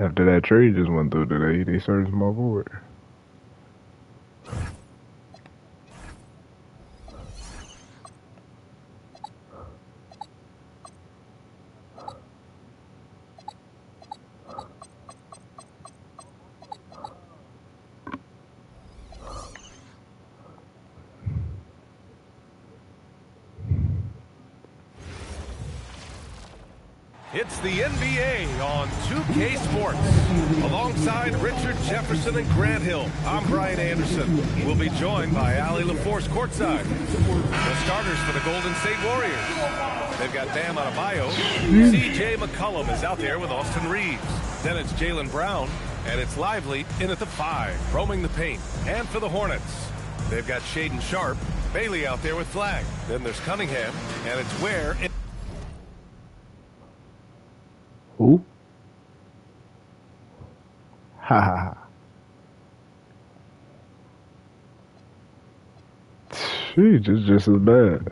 After that trade just went through today, they started small forward. It's the NBA on 2K Sports. Alongside Richard Jefferson and Grant Hill, I'm Brian Anderson. We'll be joined by Allie LaForce courtside. The starters for the Golden State Warriors. They've got Bam Adebayo. CJ McCollum is out there with Austin Reeves. Then it's Jaylen Brown, and it's Lively in at the 5, roaming the paint. And for the Hornets, they've got Shaedon Sharpe, Bailey out there with Flagg. Then there's Cunningham, and it's Ware. Who? Ha ha ha. She's just as bad.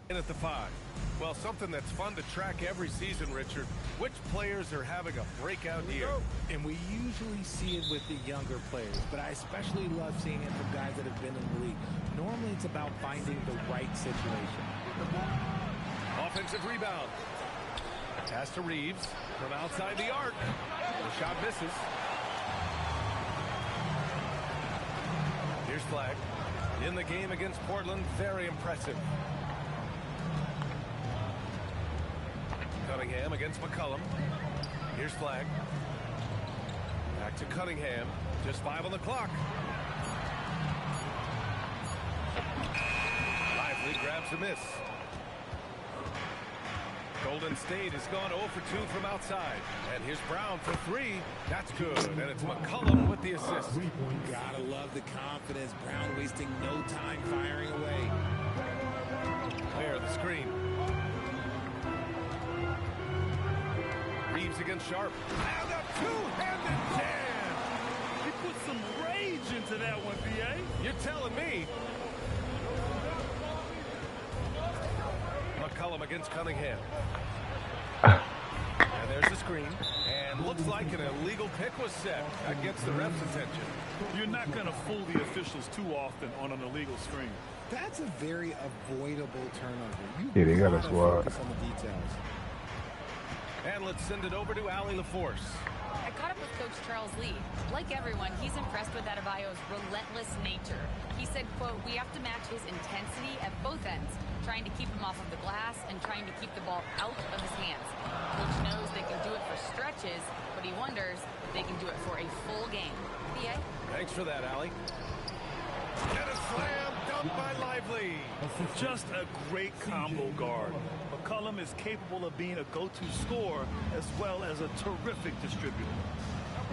In at the 5. Well, something that's fun to track every season, Richard. Which players are having a breakout year? And we usually see it with the younger players, but I especially love seeing it from guys that have been in the league. Normally, it's about finding the right situation. Offensive rebound. Pass to Reeves from outside the arc. The shot misses. Here's Flagg. In the game against Portland, very impressive. Cunningham against McCollum. Here's Flagg. Back to Cunningham. Just 5 on the clock. Lively grabs a miss. Golden State has gone 0 for 2 from outside. And here's Brown for 3. That's good. And it's McCollum with the assist. Gotta love the confidence. Brown wasting no time firing away. Clear the screen. Reeves against Sharpe. And a two-handed jam. He put some rage into that one, B.A. You're telling me. McCollum against Cunningham. And there's the screen. And looks like an illegal pick was set. That gets the ref's attention. You're not going to fool the officials too often on an illegal screen. That's a very avoidable turnover. Yeah, they got a squad. Focus on the details. And let's send it over to Allie LaForce. I caught up with Coach Charles Lee. Like everyone, he's impressed with Adebayo's relentless nature. He said, quote, "We have to match his intensity at both ends, trying to keep him off of the glass and trying to keep the ball out of his hands. Coach knows they can do it for stretches, but he wonders if they can do it for a full game." B.A.? Thanks for that, Allie. And a slam dunked by Lively. Just a great combo guard. McCollum is capable of being a go-to scorer as well as a terrific distributor.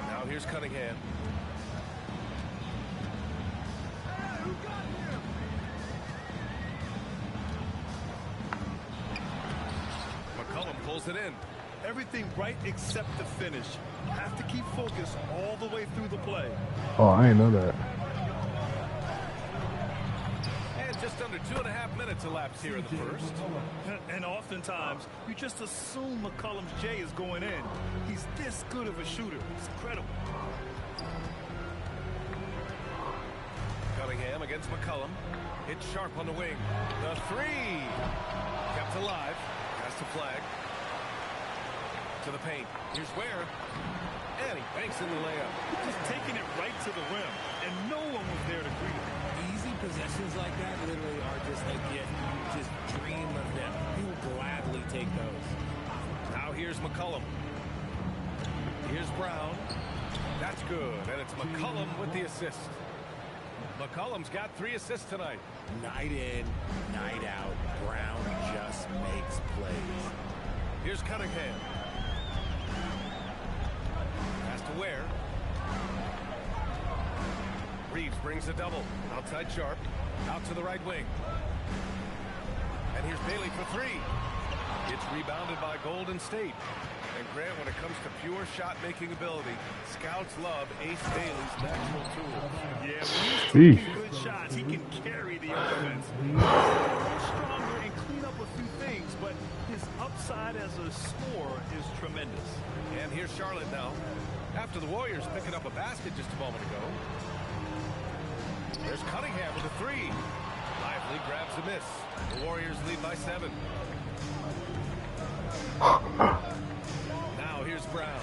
Now here's Cunningham. McCollum pulls it in. Everything right except the finish. Have to keep focus all the way through the play. Oh, I didn't know that. And just under 2.5 minutes elapsed here in the first. And oftentimes, you just assume McCollum's J is going in. He's this good of a shooter. It's incredible. Cunningham against McCollum. Hits Sharpe on the wing. The 3. Kept alive. Pass to Flagg. To the paint. Here's Ware. And he banks in the layup. Just taking it right to the rim. And no one was there to greet him. Easy possessions like that literally are just a gift. You just dream of them. You will gladly take those. Now here's McCollum. Here's Brown. That's good. And it's McCollum with the assist. McCollum's got 3 assists tonight. Night in, night out, Brown just makes plays. Here's Cunningham. Pass to Ware. Reeves brings a double. Outside Sharp. Out to the right wing. And here's Bailey for 3. It's rebounded by Golden State. And Grant, when it comes to pure shot-making ability, scouts love Ace Bailey's natural tool. Yeah, when he's taking good shots, he can carry the offense. He's stronger and clean up a few things, but his upside as a scorer is tremendous. And here's Charlotte now. After the Warriors picking up a basket just a moment ago. There's Cunningham with a 3. Lively grabs the miss. The Warriors lead by 7. Now here's Brown.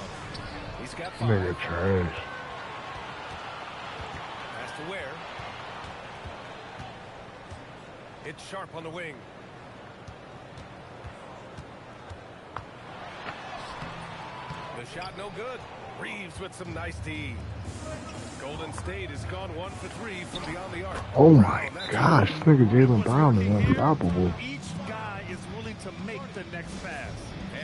He's got 5. Nigga trash. Pass to Ware. It's Sharp on the wing. The shot no good. Reeves with some nice D. Golden State has gone 1 for 3 from beyond the arc. Oh my gosh, this nigga Jaylen Brown is unstoppable. Each guy is willing to make the next pass.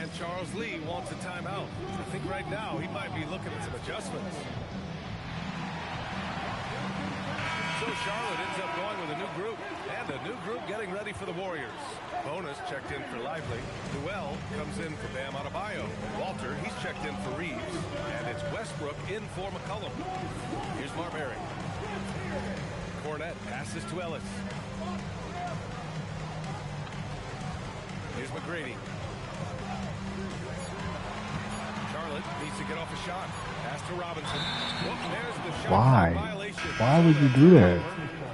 And Charles Lee wants a timeout. I think right now he might be looking at some adjustments. So Charlotte ends up going with a new group. And a new group getting ready for the Warriors. Bonus checked in for Lively. Noel comes in for Bam Adebayo. Walter, he's checked in for Reeves. And it's Westbrook in for McCollum. Here's Marbury. Hornet passes to Ellis. Here's McGrady. Charlotte needs to get off a shot. Pass to Robinson. Look, there's the shot. Why? Violation. Why would you do that?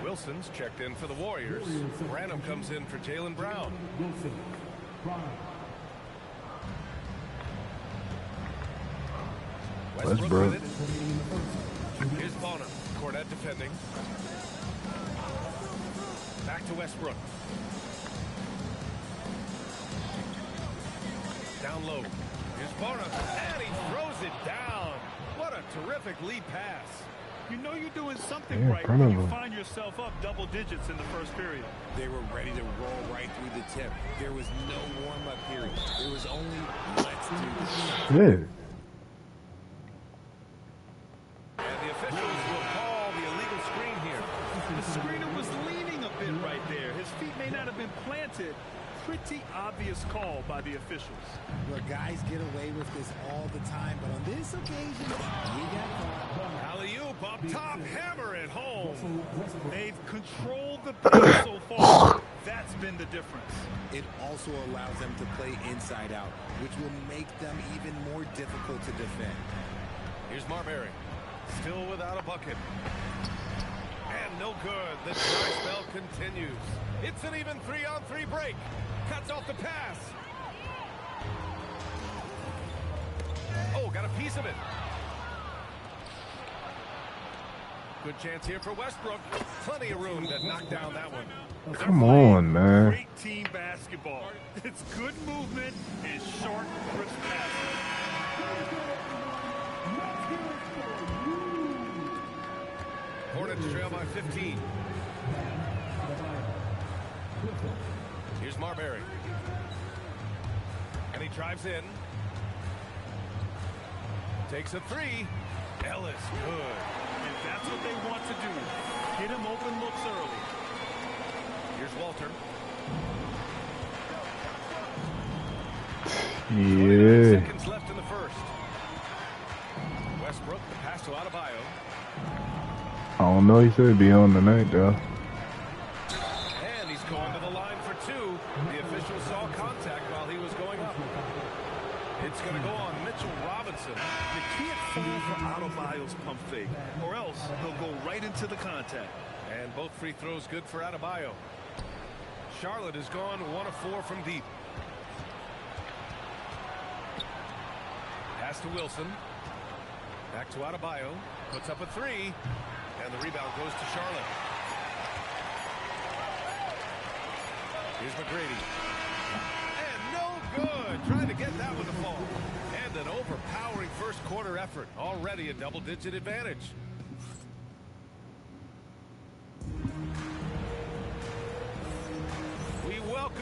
Wilson's checked in for the Warriors. Branham comes in for Jaylen Brown. Westbrook. with it. Here's Bonner. Cornette defending. Back to Westbrook. Down low. Here's Bonner. And he throws it down. What a terrific lead pass. You know you're doing something Yeah, right when you find yourself up double digits in the first period. They were ready to roll right through the tip. There was no warm-up period. It was only, let's do this. Shit. And the officials will call the illegal screen here. The screener was leaning a bit right there. His feet may not have been planted. Pretty obvious call by the officials. Look, guys get away with this all the time, but on this occasion, he got caught. Alley-oop up top, hammer it home. They've controlled the pace so far. That's been the difference. It also allows them to play inside out, which will make them even more difficult to defend. Here's Marbury. Still without a bucket. And no good. The dry spell continues. It's an even 3-on-3 break. Cuts off the pass. Oh, got a piece of it. Good chance here for Westbrook. Plenty of room to knock down that one. Come on, man. Great team basketball. It's good movement and short, crisp passing. Hornets trail by 15. Here's Marbury. And he drives in. Takes a 3. Ellis, good. And that's what they want to do. Get him open looks early. Here's Walter. Yeah. Seconds left in the first. Westbrook, the pass to Adebayo. I don't know. He said be on tonight, though. And he's going to the line for 2. The official saw contact while he was going up. It's going to go on Mitchell Robinson. You can't fall for Adebayo's pump fake, or else he'll go right into the contact. And both free throws good for Adebayo. Charlotte has gone 1 of 4 from deep. Pass to Wilson. Back to Adebayo. Puts up a 3. And the rebound goes to Charlotte. Here's McGrady. And no good. Trying to get that one to fall. And an overpowering first quarter effort. Already a double-digit advantage.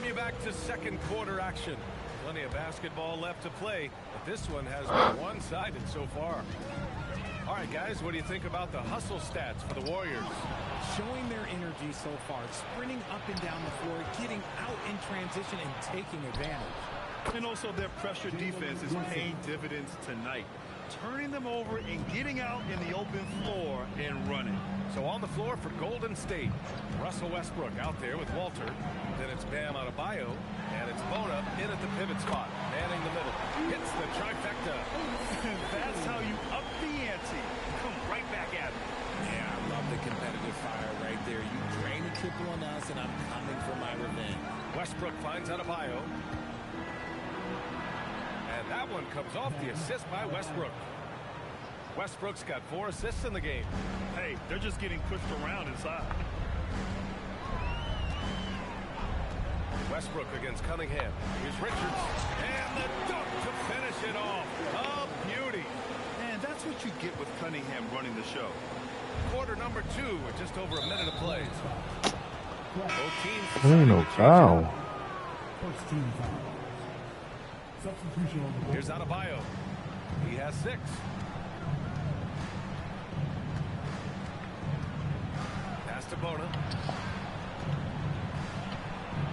Welcome you back to second quarter action. Plenty of basketball left to play, but this one has been one-sided so far. All right, guys, what do you think about the hustle stats for the Warriors? Showing their energy so far, sprinting up and down the floor, getting out in transition and taking advantage. And also their pressure defense is paying dividends tonight. Turning them over and getting out in the open floor and running. So on the floor for Golden State, Russell Westbrook out there with Walter. Then it's Bam Adebayo, and it's Bona in at the pivot spot, manning the middle. Hits the trifecta. That's how you up the ante. Come right back at it. Yeah, I love the competitive fire right there. You drain a triple on us, and I'm coming for my revenge. Westbrook finds Adebayo. And that one comes off the assist by Westbrook. Westbrook's got 4 assists in the game. Hey, they're just getting pushed around inside. Westbrook against Cunningham. Here's Richards. And the dunk to finish it off. A beauty. And that's what you get with Cunningham running the show. Quarter number 2 with just over a minute of play. Both teams. There ain't no foul. First team foul. Substitution on the board. Here's Adebayo. He has 6. Pass to Bona.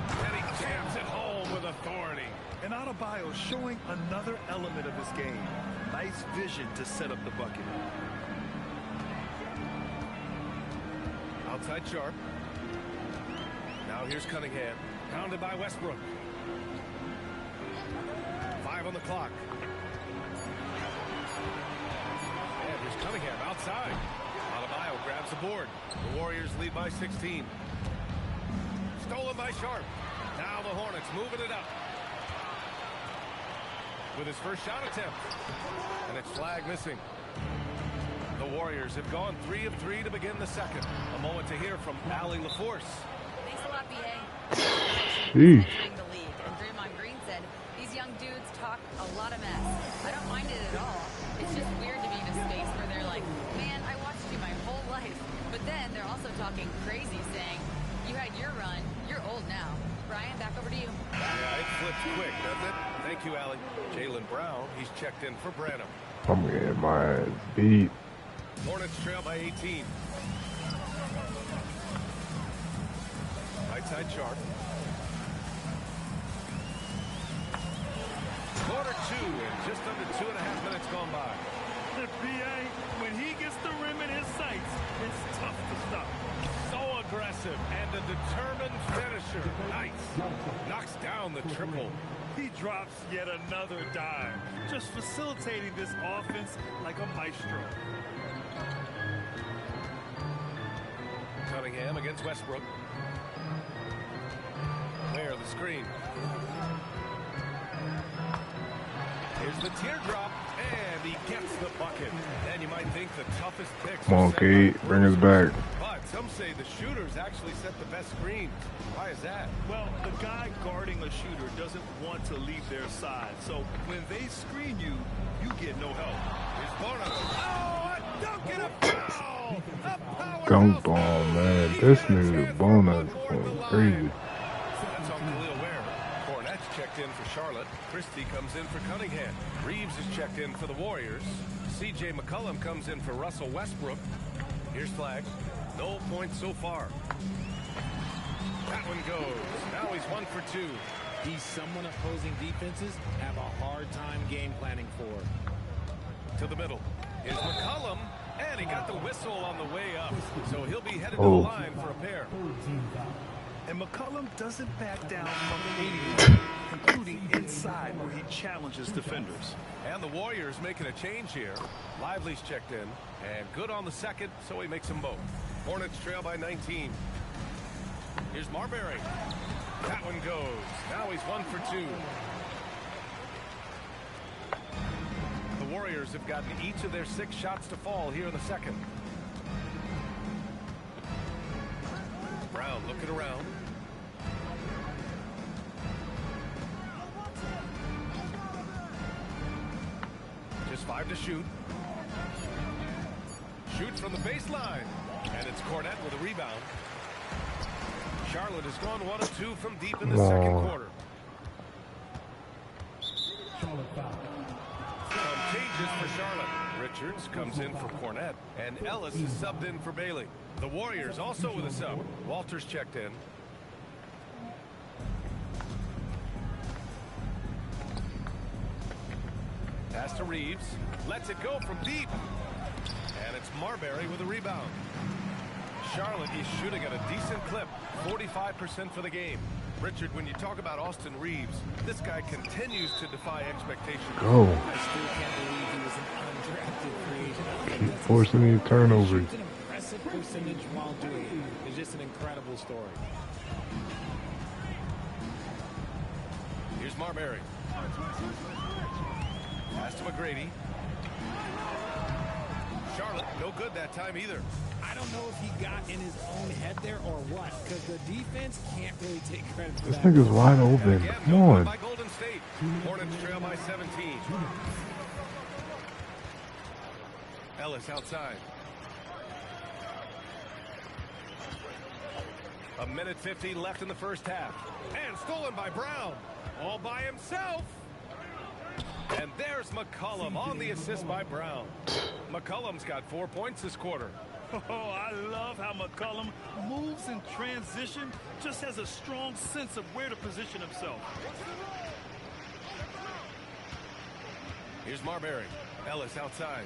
And he jams it home with authority. And Adebayo showing another element of his game. Nice vision to set up the bucket. Outside Sharp. Now here's Cunningham. Pounded by Westbrook. 5 on the clock. And here's Cunningham outside. Adebayo grabs the board. The Warriors lead by 16. Stolen by Sharp. Now the Hornets moving it up. With his first shot attempt. And it's Flagg missing. The Warriors have gone 3 of 3 to begin the second. A moment to hear from Allie LaForce. Thanks a lot, BA. Sheesh. Entering the league, and Draymond Green said, these young dudes talk a lot of mess. I don't mind it at all. It's just weird to be in a space where they're like, man, I watched you my whole life. But then they're also talking crazy, saying, you had your run, you're old now. Brian, back over to you. Yeah, it flips quick, doesn't it? Thank you, Allie. Jaylen Brown, he's checked in for Branham. I'm getting my ass beat. Hornets trail by 18. Right side Sharp. Quarter 2 and just under 2.5 minutes gone by. The PA, when he gets the rim in his sights, it's tough to stop. So aggressive and a determined finisher. Nice. Knocks down the triple. He drops yet another dime, just facilitating this offense like a maestro. Cunningham against Westbrook. There, the screen. Here's the teardrop, and he gets the bucket. And you might think the toughest picks. Come on, Cade, bring us back. But some say the shooters actually set the best screens. Why is that? Well, the guy guarding a shooter doesn't want to leave their side. So when they screen you, you get no help. Here's Bona. Oh, a dunk and a foul! A power Dunk ball, man. This nigga Bona is going crazy. That's on Khalil Ware. Hornets checked in for Charlotte. Christie comes in for Cunningham. Reeves is checked in for the Warriors. C.J. McCollum comes in for Russell Westbrook. Here's Flagg. No points so far. That one goes. Now he's 1 for 2. He's someone opposing defenses have a hard time game planning for. To the middle. Here's McCollum. And he got the whistle on the way up. So he'll be headed to the line for a pair. And McCollum doesn't back down from anything, including inside where he challenges defenders. And the Warriors making a change here. Lively's checked in. And good on the second, so he makes them both. Hornets trail by 19. Here's Marbury. That one goes. Now he's 1 for 2. The Warriors have gotten each of their 6 shots to fall here in the second. Brown looking around. Just 5 to shoot. Shoots from the baseline. And it's Cornette with a rebound. Charlotte has gone 1 of 2 from deep in the second quarter. Charlotte foul. Some changes for Charlotte. Richards comes in for Cornette, and Ellis is subbed in for Bailey. The Warriors also with a sub. Walters checked in. Pass to Reeves. Lets it go from deep. And it's Marbury with a rebound. Charlotte is shooting at a decent clip. 45% for the game. Richard, when you talk about Austin Reeves, this guy continues to defy expectations. Go. I still can't believe he was an undrafted free agent. Keep forcing these turnovers. An impressive percentage while doing it. It's just an incredible story. Here's Marbury. Pass to McGrady. Charlotte, no good that time either. I don't know if he got in his own head there or what, because the defense can't really take credit for This that. nigga's wide open. Again, Come no good on. by Golden State. Hornets trail by 17. Ellis outside. A minute 15 left in the first half. And stolen by Brown. All by himself. And there's McCollum on the assist by Brown. McCollum's got 4 points this quarter. Oh, I love how McCollum moves in transition, just has a strong sense of where to position himself. Here's Marbury. Ellis outside.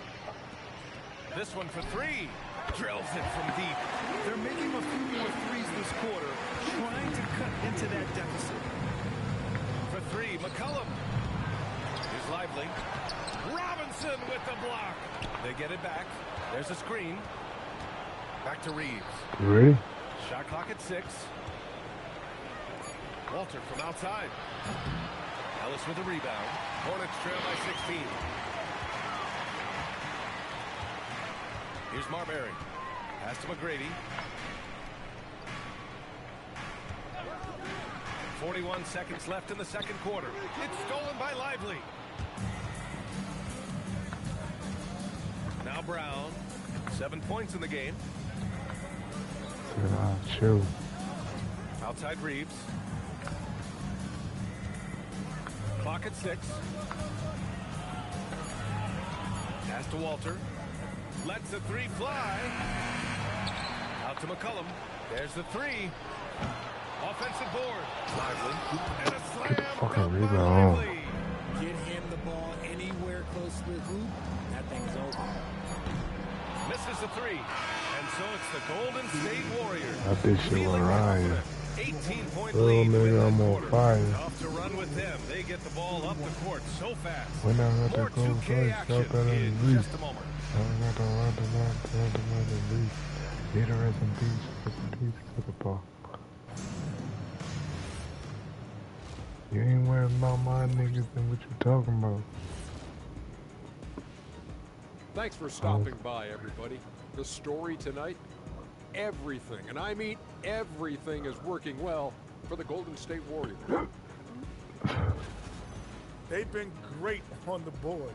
This one for three. Drills it from deep. They're making a few more threes this quarter, trying to cut into that deficit. For three, McCollum. Here's Lively. Robinson with the block. They get it back. There's a screen. Back to Reeves. You ready? Shot clock at 6. Walter from outside. Ellis with a rebound. Hornets trail by 16. Here's Marbury. Pass to McGrady. 41 seconds left in the second quarter. It's stolen by Lively. Now Brown. 7 points in the game. Chill. Outside Reeves. Clock at 6. Pass to Walter. Lets the three fly. Out to McCollum. There's the three. Offensive board. Lively. And a slam. Fucking rebound. Lively. Get him the ball anywhere close to the hoop, that thing's over. Misses the three. And so it's the Golden State Warriors. That bitch shit was right. 18-point Oh, lead. nigga, I'm on fire. Tough to run with them. They get the ball up the court so fast. When I got More that goal 2K first, action out that in in just a moment. I got the lead. Need a rest in peace to the ball. You ain't worried about my niggas and what you talking about. Thanks for stopping by, everybody. The story tonight, everything, and I mean everything, is working well for the Golden State Warriors. They've been great on the boards.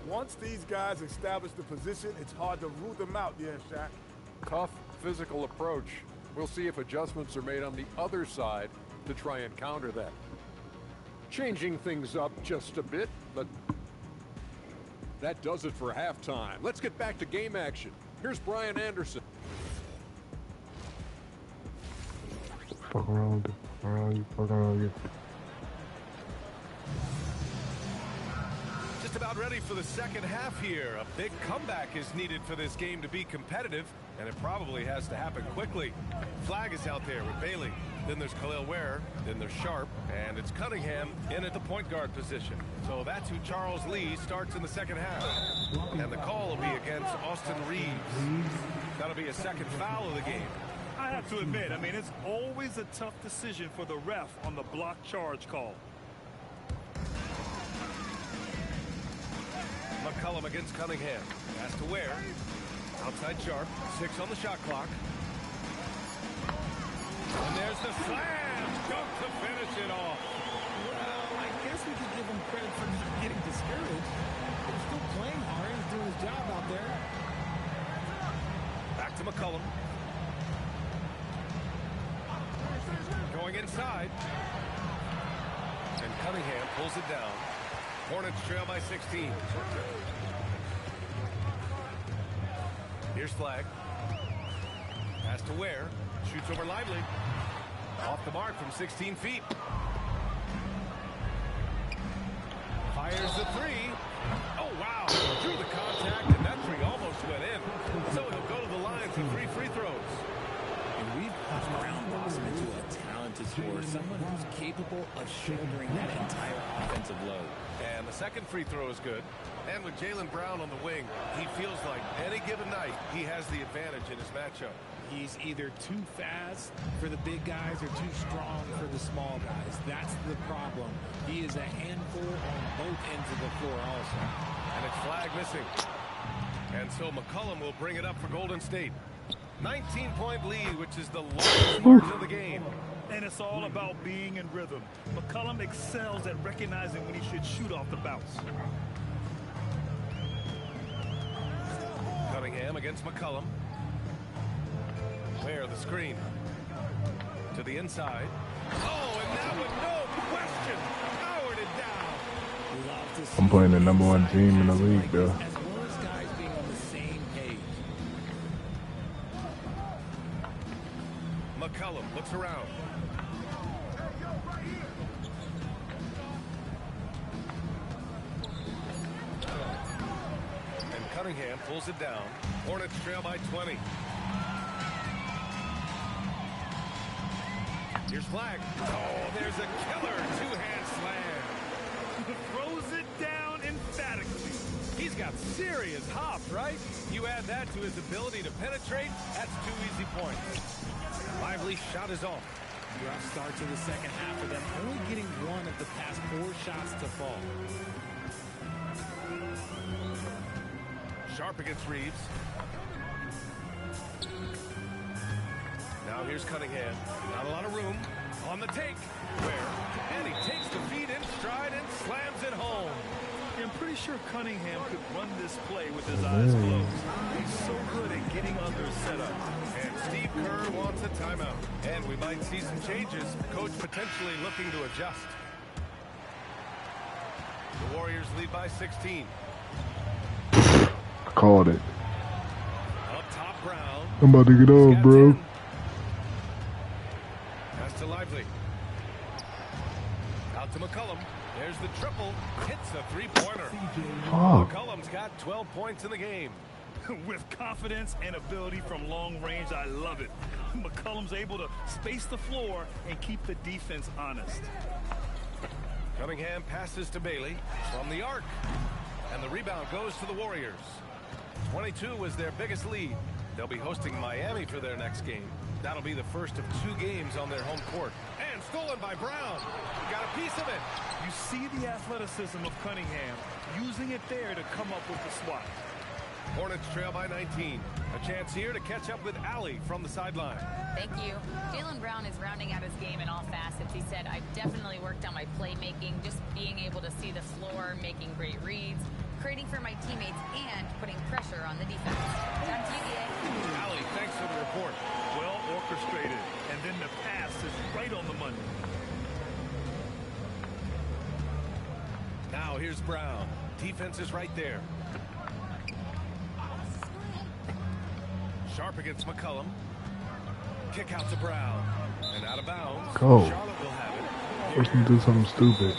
Once these guys establish the position, it's hard to root them out, yeah, Shaq. Tough physical approach. We'll see if adjustments are made on the other side to try and counter that. Changing things up just a bit, but that does it for halftime. Let's get back to game action. Here's Brian Anderson. Fuck around with it. Fuck around with it. Just about ready for the second half here. A big comeback is needed for this game to be competitive, and it probably has to happen quickly. Flagg is out there with Bailey. Then there's Khalil Ware. Then there's Sharp. And it's Cunningham in at the point guard position. So that's who Charles Lee starts in the second half. And the call will be against Austin Reeves. That'll be a second foul of the game. I have to admit, I mean, it's always a tough decision for the ref on the block charge call. McCollum against Cunningham. Pass to Ware. Outside Sharp. 6 on the shot clock. And there's the slam. Dunk to finish it off. Well, I guess we could give him credit for not getting discouraged. He's still playing hard. He's doing his job out there. Back to McCollum. Going inside. And Cunningham pulls it down. Hornets trail by 16. Here's Flagg. Pass to Ware. Shoots over Lively. Off the mark from 16 feet. Fires the three. Oh, wow. Through the contact, and that three almost went in. So he'll go to the line for 3 free throws. And we've ground Boston into a talented scorer, someone who's capable of shouldering that entire offensive load. And the second free throw is good. And with Jaylen Brown on the wing, he feels like any given night he has the advantage in his matchup. He's either too fast for the big guys or too strong for the small guys. That's the problem. He is a handful on both ends of the floor also. And it's Flagg missing. And so McCollum will bring it up for Golden State. 19-point lead, which is the longest margin of the game. And it's all about being in rhythm. McCollum excels at recognizing when he should shoot off the bounce. Cunningham against McCollum. Where the screen. To the inside. Oh, and now with no question, powered it down. I'm playing the #1 team in the league, though. As well as guys being on the same page. McCollum looks around. And Cunningham pulls it down. Hornets trail by 20. Here's Flagg. Oh, there's a killer two-hand slam. Throws it down emphatically. He's got serious hop, right? You add that to his ability to penetrate, that's 2 easy points. Lively shot is off. Rough start to the second half for them, only getting 1 of the past 4 shots to fall. Sharp against Reeves. Now here's Cunningham. Not a lot of room. On the take. Where? And he takes the feet in stride and slams it home. I'm pretty sure Cunningham could run this play with his eyes closed. He's so good at getting others set up. And Steve Kerr wants a timeout. And we might see some changes. Coach potentially looking to adjust. The Warriors lead by 16. I called it. Up top, Brown. I'm about to get off, bro. Pass to Lively. Out to McCollum. There's the triple. Hits a three-pointer. McCollum's got 12 points in the game. With confidence and ability from long range, I love it. McCollum's able to space the floor and keep the defense honest. Cunningham passes to Bailey from the arc. And the rebound goes to the Warriors. 22 was their biggest lead. They'll be hosting Miami for their next game. That'll be the first of 2 games on their home court. And stolen by Brown. Got a piece of it. You see the athleticism of Cunningham, using it there to come up with the swat. Hornets trail by 19. A chance here to catch up with Allie from the sideline. Thank you. Jaylen Brown is rounding out his game in all facets. He said, I've definitely worked on my playmaking, just being able to see the floor, making great reads, creating for my teammates, and putting pressure on the defense. Back to you, DA. Allie, thanks for the report. Well orchestrated, and then the pass is right on the money. Now here's Brown. Defense is right there. Sharp against McCollum. Kick out to Brown. And out of bounds. Go. Charlotte will have it. Let's do something stupid.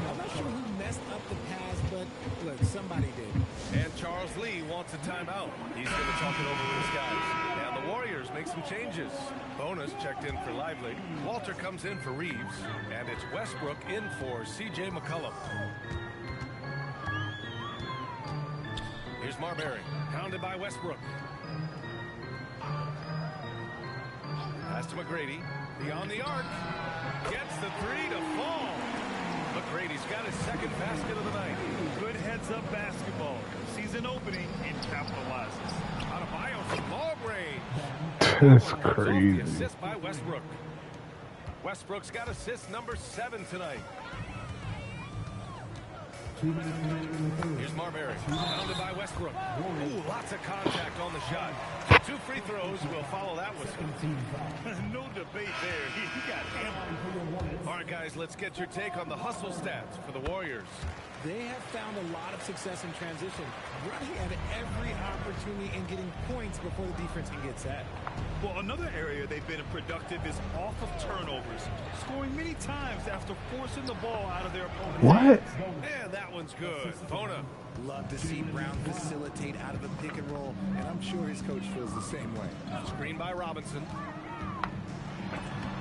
I'm not sure who messed up the pass, but look, somebody did. And Charles Lee wants a timeout. He's going to talk it over with his guys. And the Warriors make some changes. Bonus checked in for Lively. Walter comes in for Reeves. And it's Westbrook in for C.J. McCollum. Here's Marbury. Pounded by Westbrook. Pass to McGrady. Beyond the arc. Gets the three to fall. McGrady's got his second basket of the night. Good heads-up basketball. Sees an opening and capitalizes. Adebayo from long range. That's The crazy. assist by Westbrook. Westbrook's got assist number 7 tonight. Here's Marbury, pounded by Westbrook. Ooh, lots of contact on the shot. 2 free throws will follow that whistle. No debate there. He got hammered. All right, guys, let's get your take on the hustle stats for the Warriors. They have found a lot of success in transition, running at every opportunity and getting points before the defense can get set. Well, another area they've been productive is off of turnovers, scoring many times after forcing the ball out of their opponent's What? And that one's good. Bona. Love to see Brown facilitate out of the pick and roll, and I'm sure his coach feels the same way. Screen by Robinson.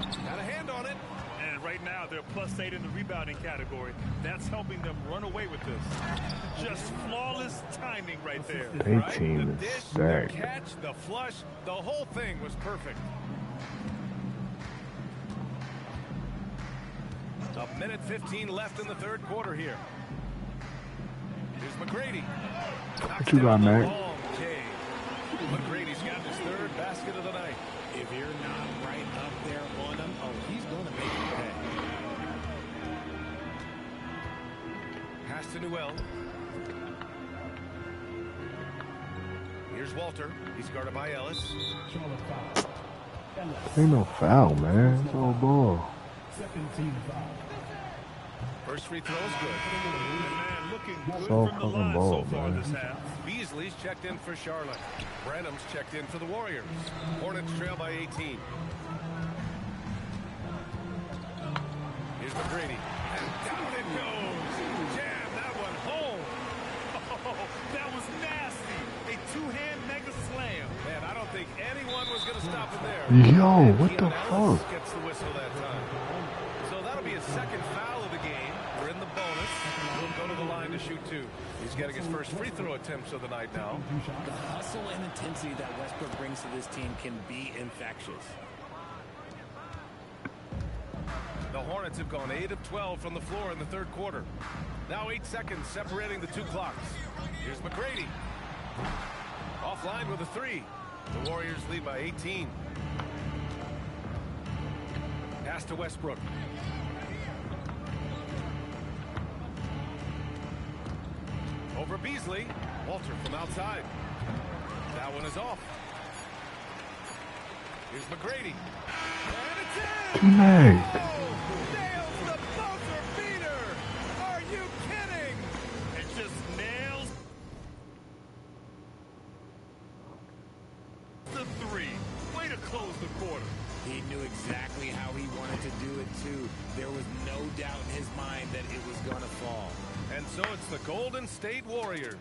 Got a hand on it. And right now, they're +8 in the rebounding category. That's helping them run away with this. Just flawless timing right there. They Right? team The is dish, the stacked. catch, the flush, the whole thing was perfect. A minute 15 left in the third quarter here. Here's McGrady. What you got, Mac? Cade. McGrady's got his third basket of the night. If you're not right up there on him, oh, he's going to make you pay. Pass to Newell. Here's Walter. He's guarded by Ellis. Ain't no foul, man. It's all ball. First free throw is good. Man, looking good It's all from the fucking line ball, so far man. this half. Beasley's checked in for Charlotte. Branham's checked in for the Warriors. Hornets trail by 18. Here's McGrady. And down it goes. Jam that one home. Oh, that was nasty. A two-hand mega slam. Man, I don't think anyone was going to stop him there. Yo, And what the Keelan Ellis fuck? gets the whistle that time. So that'll be his second foul of the game. We're in the bonus. He'll go to the line to shoot 2. He's getting his first free throw attempts of the night now. The hustle and intensity that Westbrook brings to this team can be infectious. The Hornets have gone 8 of 12 from the floor in the third quarter. Now 8 seconds separating the 2 clocks. Here's McGrady. Offline with a 3. The Warriors lead by 18. Pass to Westbrook. Over Beasley. Walter from outside. That one is off. Here's McGrady. And it's in! TMac. Nails the buzzer beater! Are you kidding? It just nails the 3. Way to close the quarter. He knew exactly how he wanted to do it, too. There was no doubt in his mind that it was going to fall. And so it's the Golden State Warriors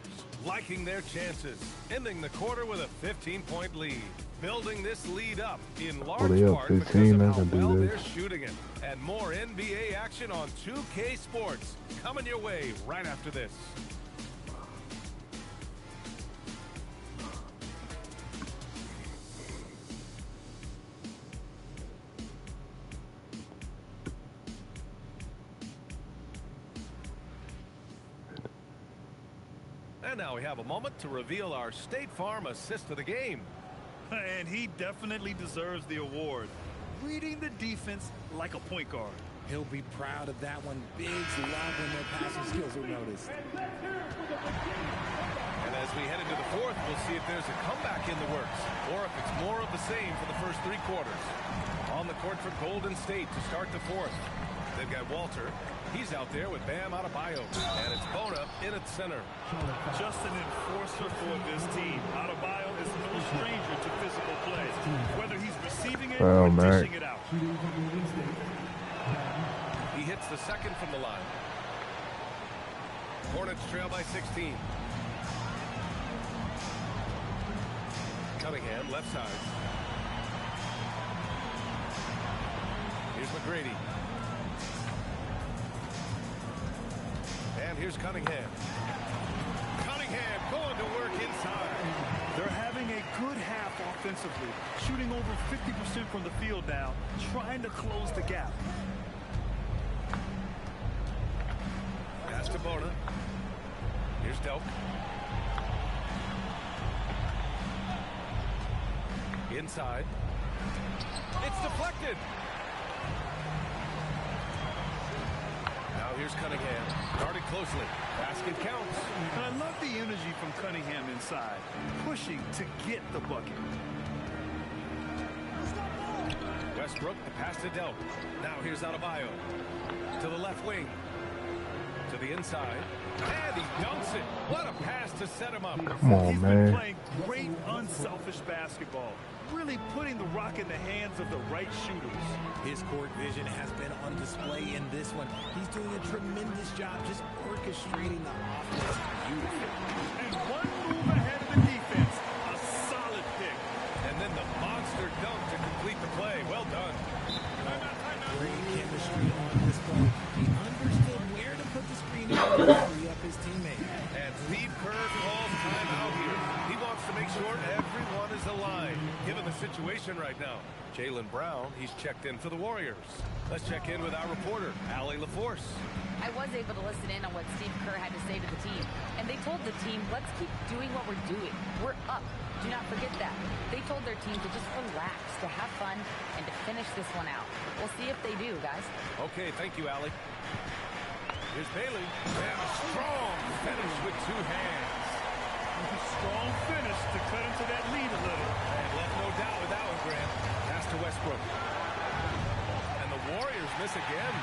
liking their chances, ending the quarter with a 15-point lead. Building this lead up in large they up part 15, because of they how can do well this. they're shooting it. And more NBA action on 2K Sports coming your way right after this. And now we have a moment to reveal our State Farm assist of the game. And he definitely deserves the award. Reading the defense like a point guard. He'll be proud of that one. Bigs love when their passing skills are noticed. And as we head into the fourth, we'll see if there's a comeback in the works or if it's more of the same for the first 3 quarters. On the court for Golden State to start the fourth. They've got Walter. He's out there with Bam Adebayo. And it's Bona in at center. Just an enforcer for this team. Adebayo is no stranger to physical play. Whether he's receiving it or dishing it out. He hits the second from the line. Hornets trail by 16. Cunningham, left side. Here's McGrady. And here's Cunningham. Cunningham going to work inside. They're having a good half offensively, shooting over 50% from the field now, trying to close the gap. Pass to Bona. Here's Delk. Inside. It's deflected. Now Now here's Cunningham. Guarded closely. Basket counts. And I love the energy from Cunningham inside, pushing to get the bucket. Westbrook, the pass to Delp. Now here's Adebayo. To the left wing. To the inside. And he dunks it. What a pass to set him up. Come on, He's man. been playing great, unselfish basketball. Really putting the rock in the hands of the right shooters. His court vision has been on display in this one. He's doing a tremendous job just orchestrating the offense beautifully. And one move ahead of the defense. A solid pick. And then the monster dunk to complete the play. Well done. Great chemistry on display. He understood where to put the screen in to free up his teammate. And Steve Kerr calls timeout here. He wants to make sure everyone is aligned, given the situation right now. Jaylen Brown, he's checked in for the Warriors. Let's check in with our reporter, Allie LaForce. I was able to listen in on what Steve Kerr had to say to the team. And they told the team, let's keep doing what we're doing. We're up. Do not forget that. They told their team to just relax, to have fun, and to finish this one out. We'll see if they do, guys. Okay, thank you, Allie. Here's Bailey. And a strong finish with two hands. Strong finish to cut into that lead a little. And left no doubt with that one, Grant. Pass to Westbrook. And the Warriors miss again.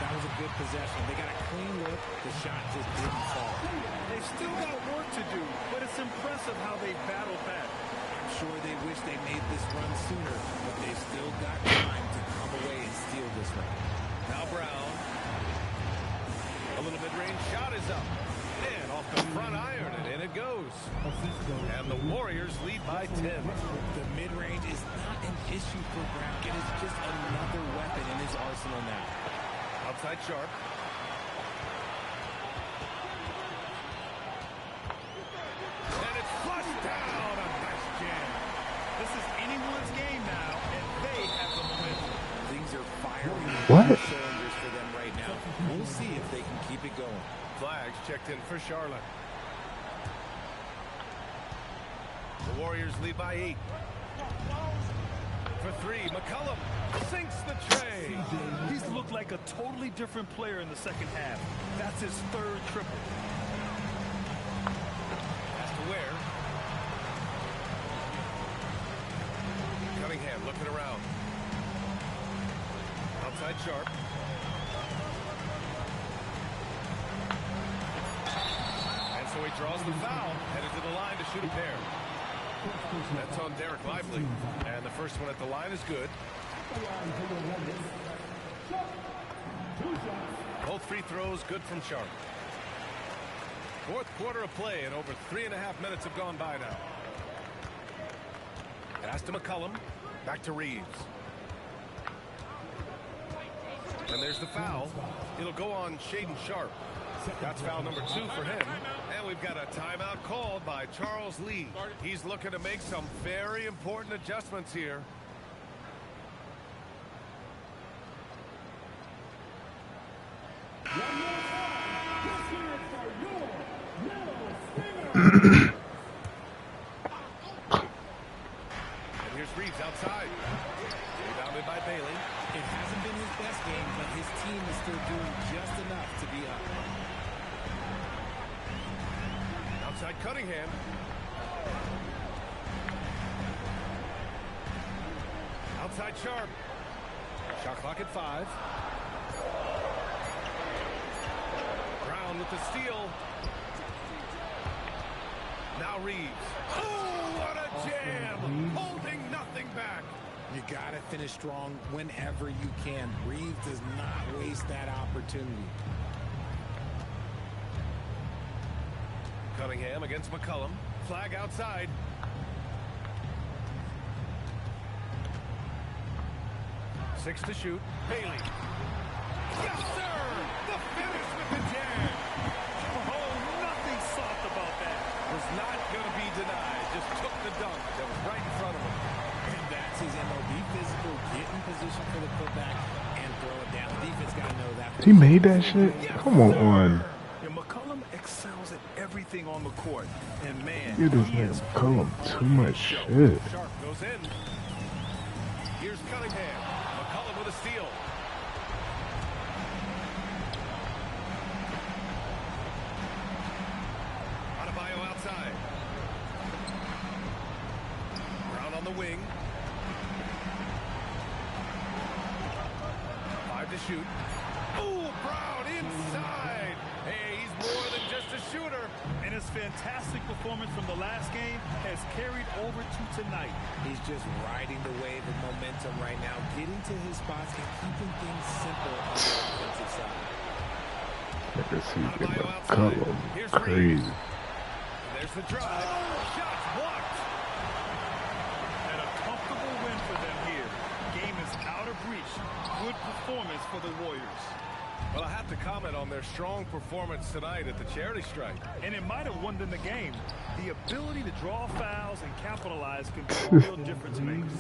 That was a good possession. They got a clean look. The shot just didn't fall. They've still got work to do, but it's impressive how they battled back. I'm sure they wish they made this run sooner, but they've still got time to come away and steal this one. Now Brown. A little mid-range shot is up. And off the front iron, and in it goes. And the Warriors lead by 10. The mid-range is not an issue for Brown. It is just another weapon in his arsenal now. Outside Sharp. And it's flushed down. A nice jam. This is anyone's game now, and they have the momentum. Things are firing What? on cylinders for them right now. We'll see if they can keep it going. Flagg's checked in for Charlotte. The Warriors lead by 8. For 3, McCollum sinks the tray. He's looked like a totally different player in the second half. That's his third triple. Has to Ware. Cunningham looking around. Outside Sharp. And so he draws the foul, headed to the line to shoot a pair. That's on Derek Lively. And the first one at the line is good. Both free throws good from Sharp. Fourth quarter of play, and over 3.5 minutes have gone by now. Pass to McCollum. Back to Reeves. And there's the foul. It'll go on Shaedon Sharp. That's foul number 2 for him. And we've got a timeout called by Charles Lee. He's looking to make some very important adjustments here. And here's Reeves outside. Rebounded by Bailey. It hasn't been his best game, but his team is still doing just enough to be up. Outside Cunningham. Outside Sharp. Shot clock at 5. Brown with the steal. Now Reeves. Oh, what a jam! Holding nothing back. You got to finish strong whenever you can. Reeves does not waste that opportunity. Cunningham against McCollum. Flagg outside. Six to shoot. Bailey. Yes, sir! The finish with the jam. Oh, nothing soft about that. Was not going to be denied. Just took the dunk that was right in front of him. And that's his MO. Be physical, get in position for the putback, and throw it down. The defense got to know that. He made that shit? Come on. Yeah, McCollum excels at everything on the court. And man, You just made McCollum too much shit. Sharp goes in. Here's Cunningham. McCollum with a steal. side. Brown on the wing. 5 to shoot. Ooh, Brown inside. Hey, he's more than just a shooter. And his fantastic performance from the last game has carried over to tonight. He's just riding the wave of momentum right now, getting to his spots and keeping things simple on the offensive side. Let's see if McCollum crazy. There's the drive. Shots blocked. And a comfortable win for them here. Game is out of reach. Good performance for the Warriors. Well, I have to comment on their strong performance tonight at the charity strike. And it might have won them the game. The ability to draw fouls and capitalize can be a real difference makers.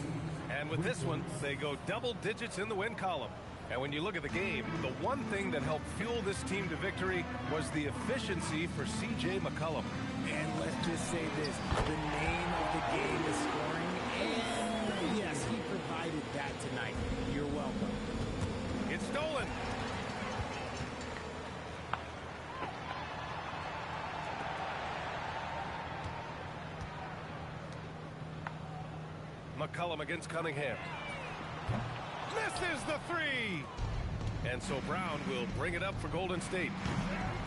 And with this one, they go double digits in the win column. And when you look at the game, the one thing that helped fuel this team to victory was the efficiency for C.J. McCollum. And let's just say this, the name of the game is scoring, and yes, he provided that tonight. You're welcome. It's stolen. McCollum against Cunningham. Misses the three. And so Brown will bring it up for Golden State.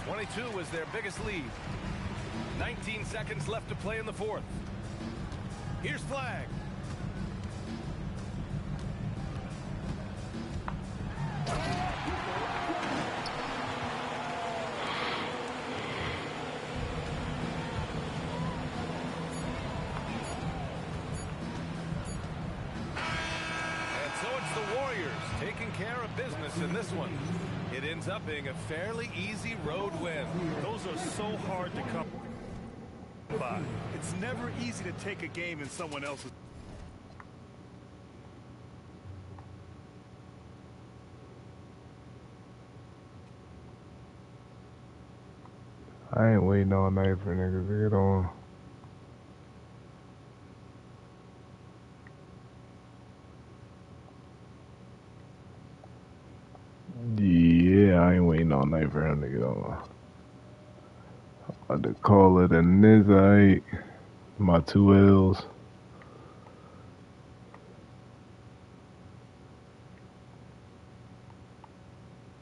22 was their biggest lead. 19 seconds left to play in the fourth. Here's Flagg. Taking care of business in this one. It ends up being a fairly easy road win. Those are so hard to come by. It's never easy to take a game in someone else's. I ain't waiting all night for niggas to get on. Yeah, I ain't waiting all night for him to get on. I'm about to call it a night. My 2 L's.